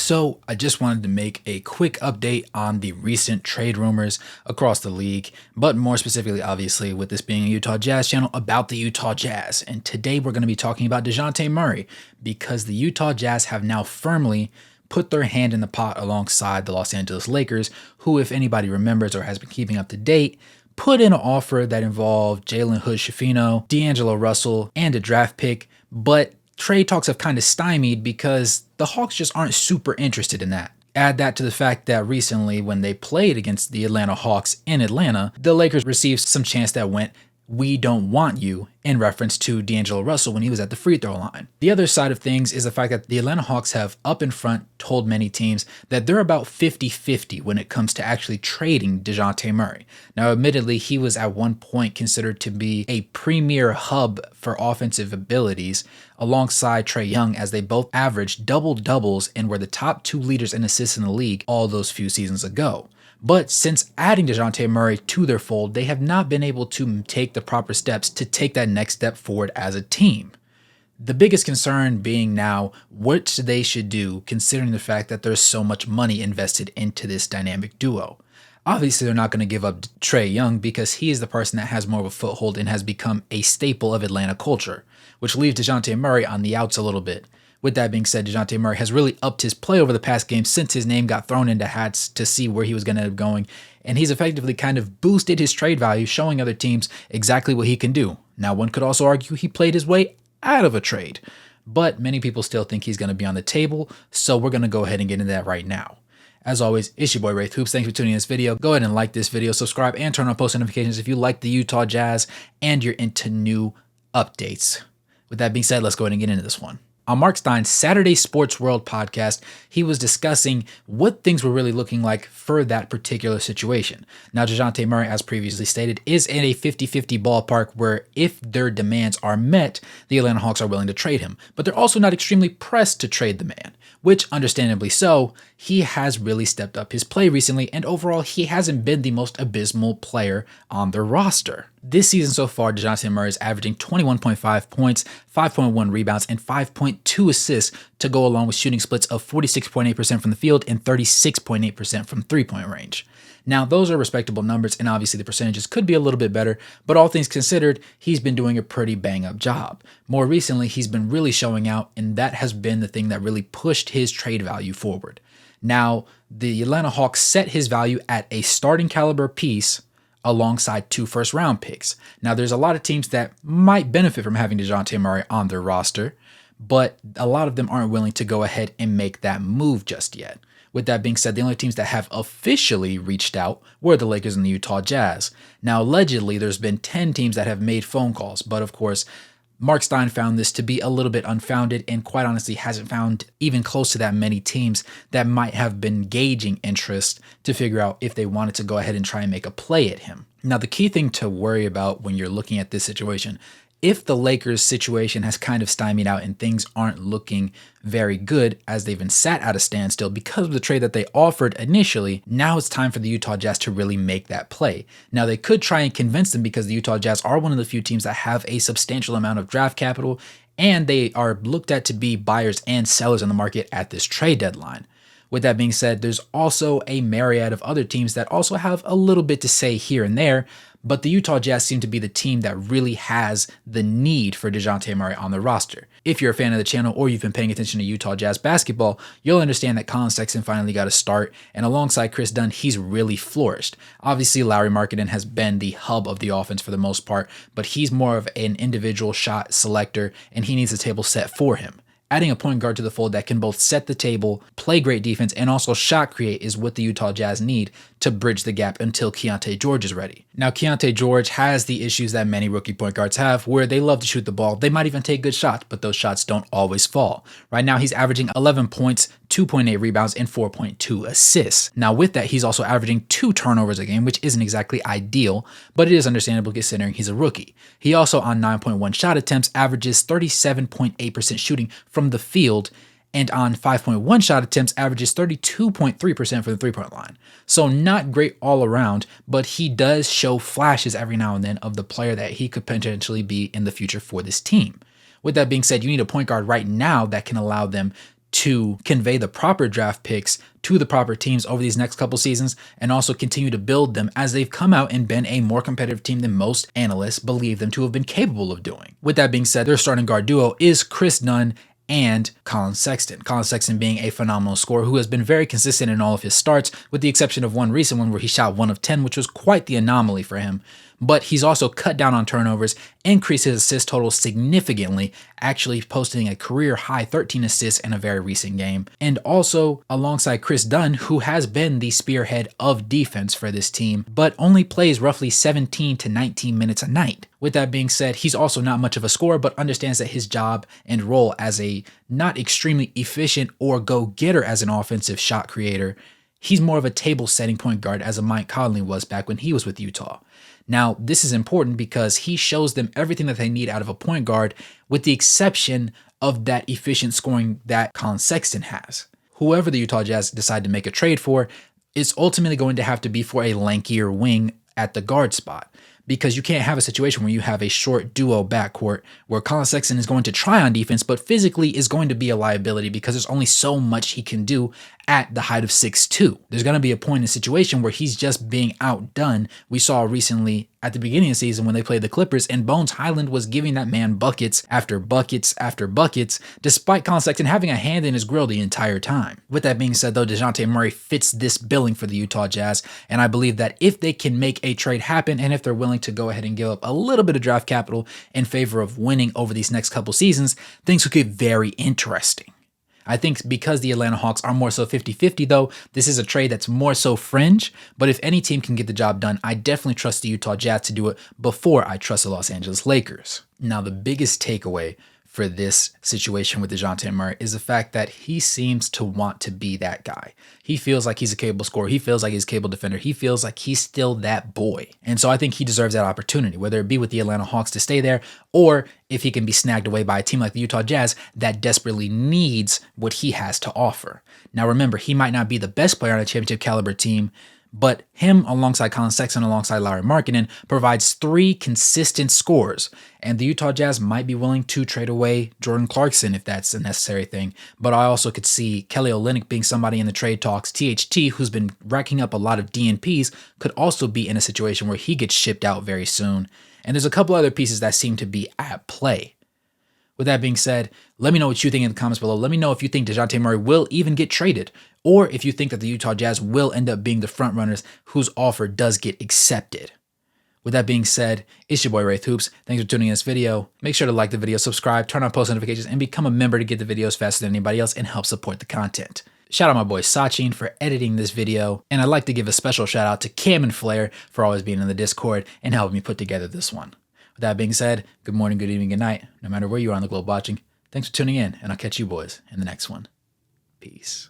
So I just wanted to make a quick update on the recent trade rumors across the league, but more specifically, obviously, with this being a Utah Jazz channel, about the Utah Jazz. And today we're going to be talking about Dejounte Murray, because the Utah Jazz have now firmly put their hand in the pot alongside the Los Angeles Lakers, who, if anybody remembers or has been keeping up to date, put in an offer that involved Jalen Hood-Schifino, D'Angelo Russell, and a draft pick, but trade talks have kind of stymied because the Hawks just aren't super interested in that. Add that to the fact that recently, when they played against the Atlanta Hawks in Atlanta, the Lakers received some chants that went, "We don't want you," in reference to D'Angelo Russell when he was at the free throw line. The other side of things is the fact that the Atlanta Hawks have up in front told many teams that they're about 50-50 when it comes to actually trading Dejounte Murray. Now, admittedly, he was at one point considered to be a premier hub for offensive abilities alongside Trae Young, as they both averaged double-doubles and were the top two leaders in assists in the league all those few seasons ago. But since adding Dejounte Murray to their fold, they have not been able to take the proper steps to take that next step forward as a team. The biggest concern being now what they should do, considering the fact that there's so much money invested into this dynamic duo. Obviously, they're not going to give up Trae Young because he is the person that has more of a foothold and has become a staple of Atlanta culture, which leaves Dejounte Murray on the outs a little bit. With that being said, Dejounte Murray has really upped his play over the past game since his name got thrown into hats to see where he was going to end up going, and he's effectively kind of boosted his trade value, showing other teams exactly what he can do. Now, one could also argue he played his way out of a trade, but many people still think he's going to be on the table, so we're going to go ahead and get into that right now. As always, it's your boy Wraith Hoops. Thanks for tuning in this video. Go ahead and like this video, subscribe, and turn on post notifications if you like the Utah Jazz and you're into new updates. With that being said, let's go ahead and get into this one. On Mark Stein's Saturday Sports World podcast, he was discussing what things were really looking like for that particular situation. Now, Dejounte Murray, as previously stated, is in a 50-50 ballpark where if their demands are met, the Atlanta Hawks are willing to trade him. But they're also not extremely pressed to trade the man, which understandably so. He has really stepped up his play recently, and overall, he hasn't been the most abysmal player on their roster. This season so far, Dejounte Murray is averaging 21.5 points, 5.1 rebounds, and 5.2 assists to go along with shooting splits of 46.8% from the field and 36.8% from three-point range. Now, those are respectable numbers, and obviously the percentages could be a little bit better, but all things considered, he's been doing a pretty bang-up job. More recently, he's been really showing out, and that has been the thing that really pushed his trade value forward. Now, the Atlanta Hawks set his value at a starting caliber piece alongside 2 first-round picks. Now, there's a lot of teams that might benefit from having Dejounte Murray on their roster, but a lot of them aren't willing to go ahead and make that move just yet. With that being said, the only teams that have officially reached out were the Lakers and the Utah Jazz. Now, allegedly, there's been 10 teams that have made phone calls, but of course, Mark Stein found this to be a little bit unfounded and quite honestly hasn't found even close to that many teams that might have been gauging interest to figure out if they wanted to go ahead and try and make a play at him. Now, the key thing to worry about when you're looking at this situation, if the Lakers situation has kind of stymied out and things aren't looking very good as they've been sat at a standstill because of the trade that they offered initially, now it's time for the Utah Jazz to really make that play. Now, they could try and convince them because the Utah Jazz are one of the few teams that have a substantial amount of draft capital, and they are looked at to be buyers and sellers in the market at this trade deadline. With that being said, there's also a myriad of other teams that also have a little bit to say here and there, but the Utah Jazz seem to be the team that really has the need for Dejounte Murray on the roster. If you're a fan of the channel or you've been paying attention to Utah Jazz basketball, you'll understand that Colin Sexton finally got a start, and alongside Chris Dunn, he's really flourished. Obviously, Lauri Markkanen has been the hub of the offense for the most part, but he's more of an individual shot selector, and he needs the table set for him. Adding a point guard to the fold that can both set the table, play great defense, and also shot create is what the Utah Jazz need to bridge the gap until Keyonte George is ready. Now, Keyonte George has the issues that many rookie point guards have, where they love to shoot the ball. They might even take good shots, but those shots don't always fall. Right now, he's averaging 11 points, 2.8 rebounds, and 4.2 assists. Now, with that, he's also averaging 2 turnovers a game, which isn't exactly ideal, but it is understandable considering he's a rookie. He also, on 9.1 shot attempts, averages 37.8% shooting from the field, and on 5.1 shot attempts averages 32.3% for the three-point line. So not great all around, but he does show flashes every now and then of the player that he could potentially be in the future for this team. With that being said, you need a point guard right now that can allow them to convey the proper draft picks to the proper teams over these next couple seasons and also continue to build them as they've come out and been a more competitive team than most analysts believe them to have been capable of doing. With that being said, their starting guard duo is Chris Dunn and Collin Sexton. Collin Sexton being a phenomenal scorer who has been very consistent in all of his starts, with the exception of one recent one where he shot 1 of 10, which was quite the anomaly for him. But he's also cut down on turnovers, increased his assist total significantly, actually posting a career high 13 assists in a very recent game. And also alongside Chris Dunn, who has been the spearhead of defense for this team, but only plays roughly 17 to 19 minutes a night. With that being said, he's also not much of a scorer, but understands that his job and role as a not extremely efficient or go-getter as an offensive shot creator, he's more of a table-setting point guard as a Mike Conley was back when he was with Utah. Now, this is important because he shows them everything that they need out of a point guard, with the exception of that efficient scoring that Collin Sexton has. Whoever the Utah Jazz decide to make a trade for is ultimately going to have to be for a lankier wing at the guard spot, because you can't have a situation where you have a short duo backcourt where Collin Sexton is going to try on defense, but physically is going to be a liability because there's only so much he can do at the height of 6'2". There's going to be a point in a situation where he's just being outdone. We saw recently at the beginning of the season when they played the Clippers, and Bones Highland was giving that man buckets after buckets after buckets, despite Collin Sexton having a hand in his grill the entire time. With that being said, though, Dejounte Murray fits this billing for the Utah Jazz, and I believe that if they can make a trade happen, and if they're willing to go ahead and give up a little bit of draft capital in favor of winning over these next couple seasons, things could get very interesting. I think because the Atlanta Hawks are more so 50-50 though, this is a trade that's more so fringe, but if any team can get the job done, I definitely trust the Utah Jazz to do it before I trust the Los Angeles Lakers. Now, the biggest takeaway for this situation with Dejounte Murray is the fact that he seems to want to be that guy. He feels like he's a capable scorer. He feels like he's a capable defender. He feels like he's still that boy. And so I think he deserves that opportunity, whether it be with the Atlanta Hawks to stay there, or if he can be snagged away by a team like the Utah Jazz that desperately needs what he has to offer. Now remember, he might not be the best player on a championship caliber team, but him alongside Collin Sexton, alongside Lauri Markkanen, provides 3 consistent scores. And the Utah Jazz might be willing to trade away Jordan Clarkson if that's a necessary thing. But I also could see Kelly Olynyk being somebody in the trade talks. THT, who's been racking up a lot of DNPs, could also be in a situation where he gets shipped out very soon. And there's a couple other pieces that seem to be at play. With that being said, let me know what you think in the comments below. Let me know if you think Dejounte Murray will even get traded, or if you think that the Utah Jazz will end up being the front runners whose offer does get accepted. With that being said, it's your boy Wraith Hoops. Thanks for tuning in this video. Make sure to like the video, subscribe, turn on post notifications, and become a member to get the videos faster than anybody else and help support the content. Shout out my boy Sachin for editing this video, and I'd like to give a special shout out to Cam and Flair for always being in the Discord and helping me put together this one. With that being said, good morning, good evening, good night, no matter where you are on the globe watching. Thanks for tuning in, and I'll catch you boys in the next one. Peace.